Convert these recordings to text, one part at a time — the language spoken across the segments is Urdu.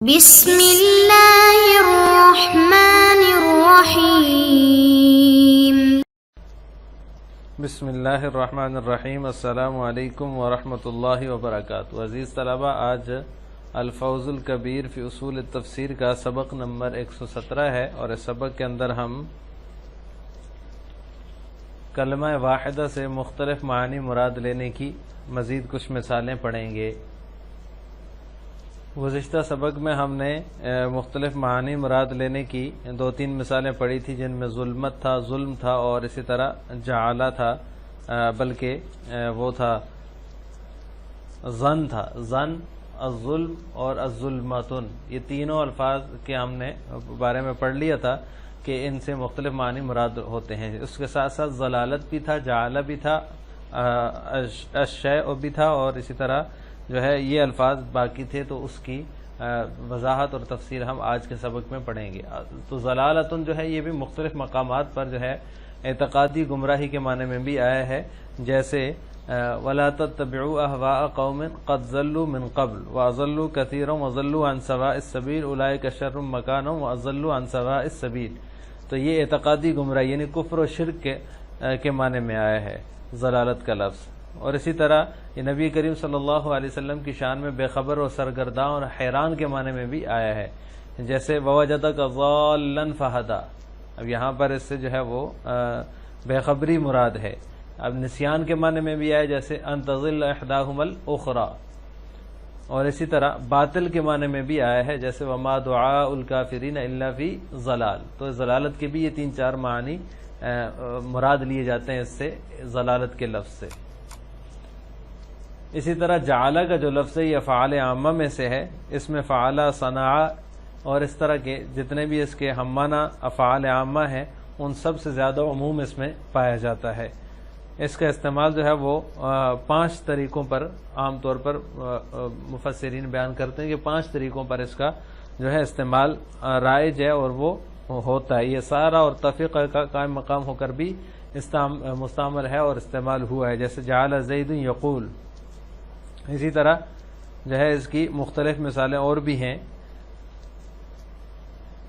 بسم اللہ الرحمن الرحیم۔ بسم اللہ الرحمن الرحیم۔ السلام علیکم ورحمۃ اللہ وبرکاتہ۔ عزیز طلبہ، آج الفوز الکبیر فی اصول التفسیر کا سبق نمبر 117 ہے، اور اس سبق کے اندر ہم کلمہ واحدہ سے مختلف معنی مراد لینے کی مزید کچھ مثالیں پڑھیں گے۔ گزشتہ سبق میں ہم نے مختلف معنی مراد لینے کی 2-3 مثالیں پڑھی تھی، جن میں ظلمت تھا، ظلم تھا، اور اسی طرح جعلہ تھا، بلکہ وہ تھا ظن تھا، ظن، الظلم اور الظلمتن۔ یہ تینوں الفاظ کے ہم نے بارے میں پڑھ لیا تھا کہ ان سے مختلف معنی مراد ہوتے ہیں۔ اس کے ساتھ ساتھ ضلالت بھی تھا، جعلہ بھی تھا، الشیء بھی تھا، اور اسی طرح جو ہے یہ الفاظ باقی تھے، تو اس کی وضاحت اور تفسیر ہم آج کے سبق میں پڑھیں گے۔ تو ضلالتن جو ہے یہ بھی مختلف مقامات پر جو ہے اعتقادی گمراہی کے معنی میں بھی آیا ہے، جیسے وَلَا تَتَّبِعُوا أَهْوَاءَ قَوْمٍ قَدْ ضَلُّوا مِنْ قَبْلُ وَأَضَلُّوا كَثِيرًا وَضَلُّوا عَنْ سَوَاءِ السَّبِيلِ أُولَٰئِكَ شَرٌّ مَكَانًا وَأَضَلُّوا عَنْ سَوَاءِ السَّبِيلِ۔ تو یہ اعتقادی گمراہی یعنی کفر و شرک کے معنی میں آیا ہے ضلالت کا لفظ۔ اور اسی طرح یہ نبی کریم صلی اللہ علیہ وسلم کی شان میں بے خبر اور سرگرداں اور حیران کے معنی میں بھی آیا ہے، جیسے وَوَجَدَكَ ضَالًّا فَهَدَىٰ۔ اب یہاں پر اس سے جو ہے وہ بے خبری مراد ہے۔ اب نسیان کے معنی میں بھی آیا، جیسے أَن تَضِلَّ إِحْدَاهُمَا الْأُخْرَىٰ۔ اور اسی طرح باطل کے معنی میں بھی آیا ہے، جیسے وَمَا دُعَاءُ الْكَافِرِينَ إِلَّا فِي ضَلَالٍ۔ تو ضلالت کے بھی یہ 3-4 معنی مراد لیے جاتے ہیں اس سے، ضلالت کے لفظ سے۔ اسی طرح جعلہ کا جو لفظ ہے یہ افعال عامہ میں سے ہے، اس میں فعل، صنع اور اس طرح کے جتنے بھی اس کے ہم معنی افعال عامہ ہیں، ان سب سے زیادہ عموم اس میں پایا جاتا ہے۔ اس کا استعمال جو ہے وہ 5 طریقوں پر عام طور پر مفسرین بیان کرتے ہیں کہ 5 طریقوں پر اس کا جو ہے استعمال رائج ہے اور وہ ہوتا ہے۔ یہ سارا اور تفیق کا قائم مقام ہو کر بھی مستعمل ہے اور استعمال ہوا ہے، جیسے جعل زید یقول۔ اسی طرح جو ہے اس کی مختلف مثالیں اور بھی ہیں۔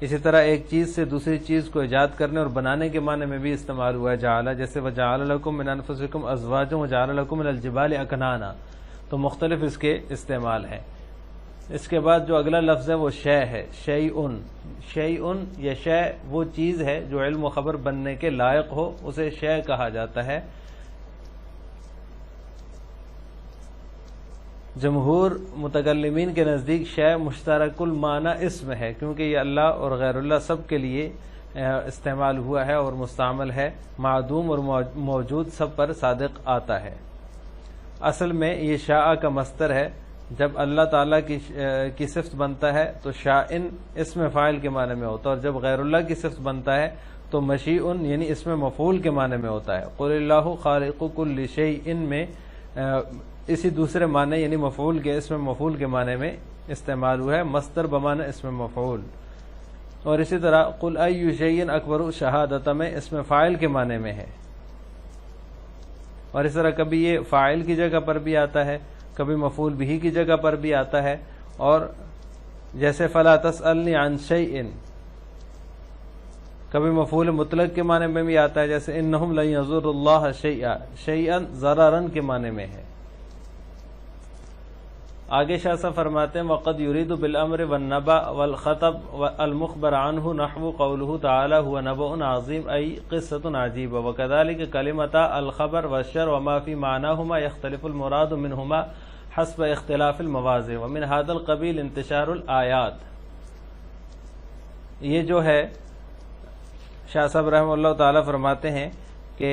اسی طرح ایک چیز سے دوسری چیز کو ایجاد کرنے اور بنانے کے معنی میں بھی استعمال ہوا ہے جعلہ، جیسے وَجَعَلَ لَكُم مِّنْ أَنفُسِكُمْ أَزْوَاجًا وَجَعَلَ لَكُم مِّنَ الْجِبَالِ أَكْنَانًا۔ تو مختلف اس کے استعمال ہیں۔ اس کے بعد جو اگلا لفظ ہے وہ شے ہے، شیئن۔ شیئن یا شے وہ چیز ہے جو علم و خبر بننے کے لائق ہو، اسے شے کہا جاتا ہے۔ جمہور متکلمین کے نزدیک شے مشترک المعنی اسم ہے، کیونکہ یہ اللہ اور غیر اللہ سب کے لیے استعمال ہوا ہے اور مستعمل ہے، معدوم اور موجود سب پر صادق آتا ہے۔ اصل میں یہ شاء کا مصدر ہے۔ جب اللہ تعالیٰ کی صفت بنتا ہے تو شاءن اسم فاعل کے معنی میں ہوتا ہے، اور جب غیر اللہ کی صفت بنتا ہے تو مشیئن یعنی اسم مفعول کے معنی میں ہوتا ہے۔ قل اللہ خالق کل شیء میں اسی دوسرے معنی یعنی مفعول کے اسم مفعول کے معنی میں استعمال ہوا ہے، مصدر بمعنی اسم مفعول۔ اور اسی طرح قل ای شیء اکبر شہادۃ میں اسم فاعل کے معنی میں ہے۔ اور اس طرح کبھی یہ فاعل کی جگہ پر بھی آتا ہے، کبھی مفعول بہ کی جگہ پر بھی آتا ہے، اور جیسے فلا تسألنی عن شیء کبھی مفعول مطلق کے معنی میں بھی آتا ہے، جیسے انہم لن یضروا اللہ شیئا، شیئا ضررا کے معنی میں ہے۔ آگے شاہ صاحب فرماتے ہیں وَقَدْ يُرِيدُ بِالْأَمْرِ وَالنَّبَأِ وَالْخَطَبِ الْمُخْبَرَ عَنْهُ نَحْوُ قَوْلُهُ تَعَالَى هُوَ نَبَأٌ عَظِيمٌ أي قِصَّةٌ عَجِيبَةٌ وَكَذَلِكَ كَلِمَتَا الْخَبَرِ وَالشَّرْ وَمَا فِي مَعْنَاهُمَا يَخْتَلِفُ الْمُرَادُ مِنْهُمَا حسب اختلاف المواضع ومن هذا القبيل انتشار الآیات۔ یہ جو ہے شاہ صاحب رحمہ اللہ تعالی فرماتے ہیں کہ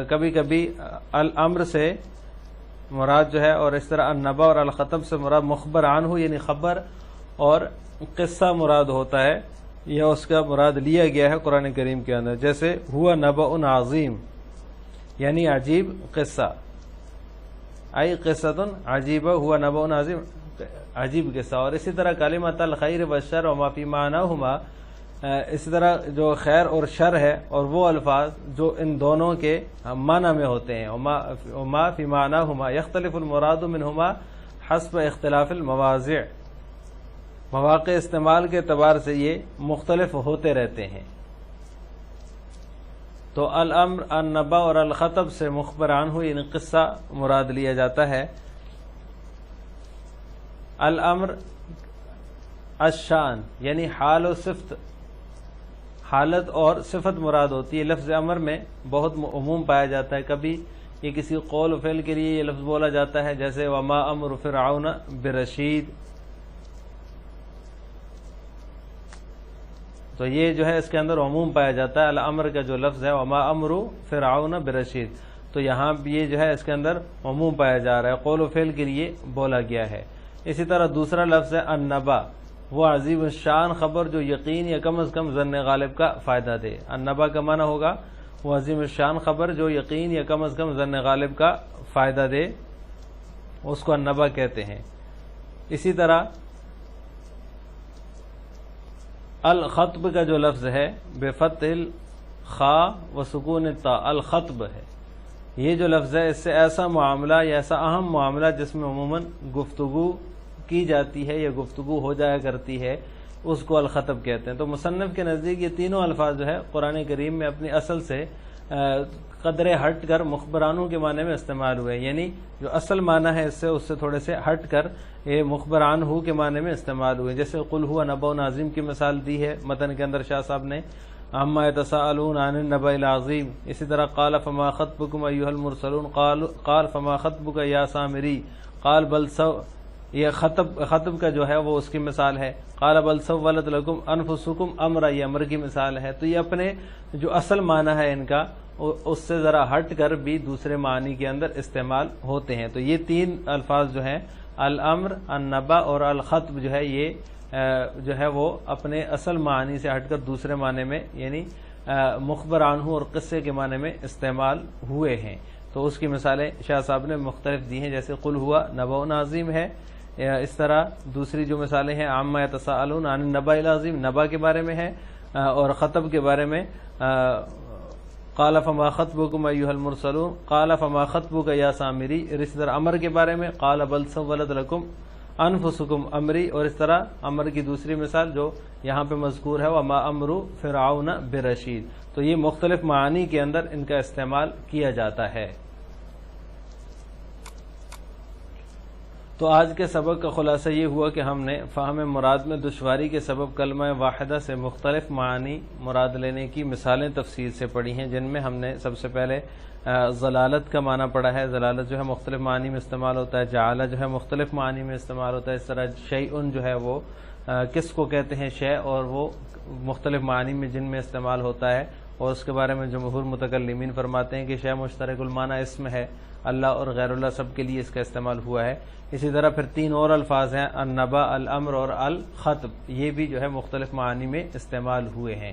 کبھی کبھی الامر سے مراد جو ہے، اور اس طرح النبا اور الخطب سے مراد مخبر عنہ یعنی خبر، اور قصہ مراد ہوتا ہے یا اس کا مراد لیا گیا ہے قرآن کریم کے اندر، جیسے ہوا نبأ عظیم یعنی عجیب قصہ، ای قصۃ عجیبہ ہوا نبأ عظیم عجیب قصہ۔ اور اسی طرح کلمۃ الخیر والشر وما فی معناہما، اسی طرح جو خیر اور شر ہے اور وہ الفاظ جو ان دونوں کے معنی میں ہوتے ہیں، وما فی معناہما یختلف المراد منہما حسب اختلاف المواضع، مواقع استعمال کے اعتبار سے یہ مختلف ہوتے رہتے ہیں۔ تو الامر، النبا اور الخطب سے مخبر عنہ یعنی قصہ مراد لیا جاتا ہے۔ الامر الشان یعنی حال و صفت، حالت اور صفت مراد ہوتی ہے۔ لفظ امر میں بہت عموم پایا جاتا ہے، کبھی یہ کسی قول و فعل کے لیے یہ لفظ بولا جاتا ہے، جیسے وما امر فرعون برشید، تو یہ جو ہے اس کے اندر عموم پایا جاتا ہے۔ الامر کا جو لفظ ہے وما امر فرعون برشید، تو یہاں بھی یہ جو ہے اس کے اندر عموم پایا جا رہا ہے، قول و فعل کے لیے بولا گیا ہے۔ اسی طرح دوسرا لفظ ہے النبا، وہ عظیم الشان خبر جو یقین یا کم از کم ظن غالب کا فائدہ دے۔ النبا کا معنی ہوگا وہ عظیم الشان خبر جو یقین یا کم از کم ظن غالب کا فائدہ دے، اس کو النبا کہتے ہیں۔ اسی طرح الخطب کا جو لفظ ہے بفتح الخاء و سکون الطاء، الخطب ہے، یہ جو لفظ ہے اس سے ایسا معاملہ یا ایسا اہم معاملہ جس میں عموماً گفتگو کی جاتی ہے یا گفتگو ہو جایا کرتی ہے، اس کو الخطب کہتے ہیں۔ تو مصنف کے نزدیک یہ تینوں الفاظ جو ہے قرآن کریم میں اپنی اصل سے قدرے ہٹ کر مخبرانوں کے معنی میں استعمال ہوئے، یعنی جو اصل معنی ہے اس سے تھوڑے سے ہٹ کر یہ مخبران ہو کے معنی میں استعمال ہوئے۔ جیسے قل هو نبأ عظیم کی مثال دی ہے متن کے اندر شاہ صاحب نے، عما يتساءلون عن النبأ العظیم۔ اسی طرح قال فما خطبكم ایھا المرسلون، قال فما خطبك یا سامری، قال بل سو، یہ خطب کا جو ہے وہ اس کی مثال ہے۔ قال بل سولت لکم انفسکم امرا، یہ امر کی مثال ہے۔ تو یہ اپنے جو اصل معنی ہے ان کا اس سے ذرا ہٹ کر بھی دوسرے معنی کے اندر استعمال ہوتے ہیں۔ تو یہ تین الفاظ جو ہیں الامر، النبا اور الخطب جو ہے یہ جو ہے وہ اپنے اصل معنی سے ہٹ کر دوسرے معنی میں یعنی مخبر عنہ اور قصے کے معنی میں استعمال ہوئے ہیں۔ تو اس کی مثالیں شاہ صاحب نے مختلف دی ہیں، جیسے قل ہوا نبأ عظیم ہے، اس طرح دوسری جو مثالیں ہیں عما یتساءلون عن النبأ العظیم، نبا کے بارے میں ہے، اور خطب کے بارے میں قال فما خطبكم ایھا المرسلون، قال فما خطبك یا سامری، اور اس طرح امر کے بارے میں قال بل سولت لکم انفسکم امری، اور اس طرح امر کی دوسری مثال جو یہاں پہ مذکور ہے وما امر فرعون برشید۔ تو یہ مختلف معانی کے اندر ان کا استعمال کیا جاتا ہے۔ تو آج کے سبق کا خلاصہ یہ ہوا کہ ہم نے فہم مراد میں دشواری کے سبب کلمہ واحدہ سے مختلف معانی مراد لینے کی مثالیں تفصیل سے پڑھی ہیں، جن میں ہم نے سب سے پہلے ضلالت کا معنی پڑھا ہے۔ ضلالت جو ہے مختلف معانی میں استعمال ہوتا ہے، جعل جو ہے مختلف معانی میں استعمال ہوتا ہے۔ اس طرح شیء جو ہے وہ کس کو کہتے ہیں شے، اور وہ مختلف معانی میں جن میں استعمال ہوتا ہے، اور اس کے بارے میں جمہور متکلمین فرماتے ہیں کہ شے مشترک المعنی اسم ہے، اللہ اور غیر اللہ سب کے لیے اس کا استعمال ہوا ہے۔ اسی طرح پھر تین اور الفاظ ہیں النبا، الامر اور الخطب، یہ بھی جو ہے مختلف معانی میں استعمال ہوئے ہیں۔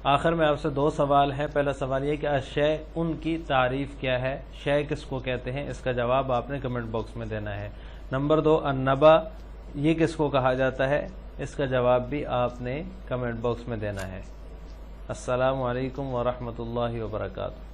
آخر میں آپ سے دو سوال ہیں۔ پہلا سوال یہ کہ الشیء ان کی تعریف کیا ہے، شے کس کو کہتے ہیں، اس کا جواب آپ نے کمنٹ باکس میں دینا ہے۔ نمبر دو النبا یہ کس کو کہا جاتا ہے، اس کا جواب بھی آپ نے کمنٹ باکس میں دینا ہے۔ السلام علیکم ورحمۃ اللہ وبرکاتہ۔